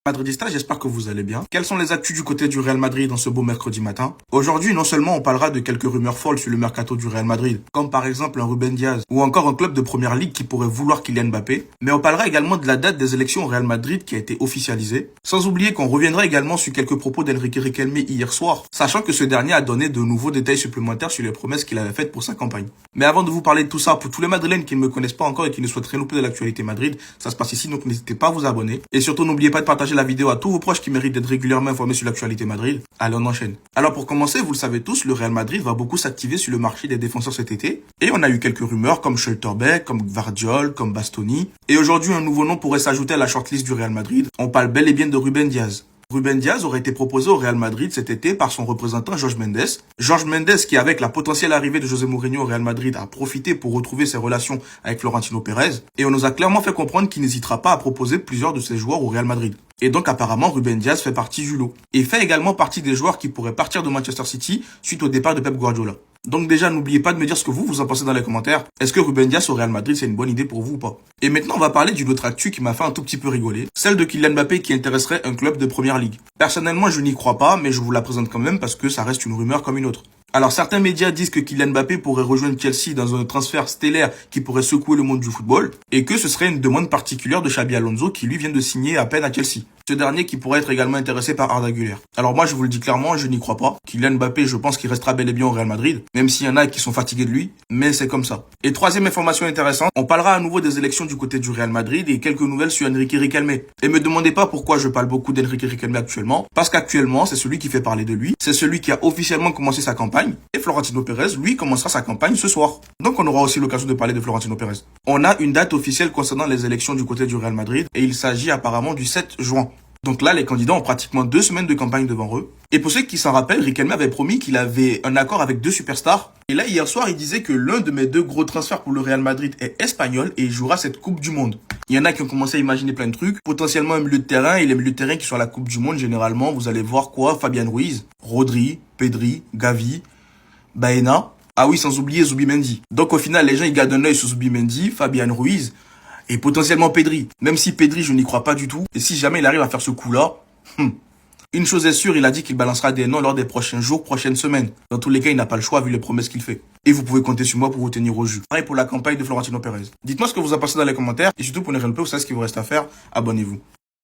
Madridista, j'espère que vous allez bien. Quelles sont les actus du côté du Real Madrid en ce beau mercredi matin? Aujourd'hui, non seulement on parlera de quelques rumeurs folles sur le mercato du Real Madrid, comme par exemple un Ruben Diaz, ou encore un club de première ligue qui pourrait vouloir Kylian Mbappé, mais on parlera également de la date des élections au Real Madrid qui a été officialisée, sans oublier qu'on reviendra également sur quelques propos d'Enrique Riquelme hier soir, sachant que ce dernier a donné de nouveaux détails supplémentaires sur les promesses qu'il avait faites pour sa campagne. Mais avant de vous parler de tout ça, pour tous les Madrilènes qui ne me connaissent pas encore et qui ne souhaiteraient louper de l'actualité Madrid, ça se passe ici, donc n'hésitez pas à vous abonner. Et surtout, n'oubliez pas de partager la vidéo à tous vos proches qui méritent d'être régulièrement informés sur l'actualité Madrid. Allez, on enchaîne. Alors pour commencer, vous le savez tous, le Real Madrid va beaucoup s'activer sur le marché des défenseurs cet été. Et on a eu quelques rumeurs comme Schlotterbeck, comme Gvardiol, comme Bastoni. Et aujourd'hui, un nouveau nom pourrait s'ajouter à la shortlist du Real Madrid. On parle bel et bien de Ruben Diaz. Ruben Diaz aurait été proposé au Real Madrid cet été par son représentant Jorge Mendes. Jorge Mendes qui, avec la potentielle arrivée de José Mourinho au Real Madrid, a profité pour retrouver ses relations avec Florentino Pérez. Et on nous a clairement fait comprendre qu'il n'hésitera pas à proposer plusieurs de ses joueurs au Real Madrid. Et donc apparemment Ruben Diaz fait partie du lot. Et fait également partie des joueurs qui pourraient partir de Manchester City suite au départ de Pep Guardiola. Donc déjà, n'oubliez pas de me dire ce que vous en pensez dans les commentaires. Est-ce que Ruben Diaz au Real Madrid, c'est une bonne idée pour vous ou pas? Et maintenant, on va parler d'une autre actu qui m'a fait un tout petit peu rigoler. Celle de Kylian Mbappé qui intéresserait un club de première ligue. Personnellement, je n'y crois pas, mais je vous la présente quand même parce que ça reste une rumeur comme une autre. Alors certains médias disent que Kylian Mbappé pourrait rejoindre Chelsea dans un transfert stellaire qui pourrait secouer le monde du football et que ce serait une demande particulière de Xabi Alonso qui lui vient de signer à peine à Chelsea. Ce dernier qui pourrait être également intéressé par Arda Güler. Alors moi je vous le dis clairement, je n'y crois pas. Kylian Mbappé, je pense qu'il restera bel et bien au Real Madrid, même s'il y en a qui sont fatigués de lui, mais c'est comme ça. Et troisième information intéressante, on parlera à nouveau des élections du côté du Real Madrid et quelques nouvelles sur Enrique Riquelme. Et me demandez pas pourquoi je parle beaucoup d'Enrique Riquelme actuellement, parce qu'actuellement c'est celui qui fait parler de lui, c'est celui qui a officiellement commencé sa campagne, et Florentino Pérez, lui, commencera sa campagne ce soir. Donc on aura aussi l'occasion de parler de Florentino Pérez. On a une date officielle concernant les élections du côté du Real Madrid, et il s'agit apparemment du 7 juin. Donc là, les candidats ont pratiquement 2 semaines de campagne devant eux. Et pour ceux qui s'en rappellent, Riquelme avait promis qu'il avait un accord avec 2 superstars. Et là, hier soir, il disait que l'un de mes 2 gros transferts pour le Real Madrid est espagnol et il jouera cette Coupe du Monde. Il y en a qui ont commencé à imaginer plein de trucs. Potentiellement un milieu de terrain, et les milieux de terrain qui sont à la Coupe du Monde, généralement, vous allez voir quoi? Fabian Ruiz, Rodri, Pedri, Gavi, Baena. Ah oui, sans oublier Zubimendi. Donc au final, les gens, ils gardent un œil sur Zubimendi, Fabian Ruiz et potentiellement Pedri. Même si Pedri, je n'y crois pas du tout. Et si jamais il arrive à faire ce coup-là, une chose est sûre, il a dit qu'il balancera des noms lors des prochains jours, prochaines semaines. Dans tous les cas, il n'a pas le choix vu les promesses qu'il fait. Et vous pouvez compter sur moi pour vous tenir au jus. Pareil pour la campagne de Florentino Pérez. Dites-moi ce que vous en pensez dans les commentaires. Et surtout pour ne rien louper, vous savez ce qu'il vous reste à faire. Abonnez-vous.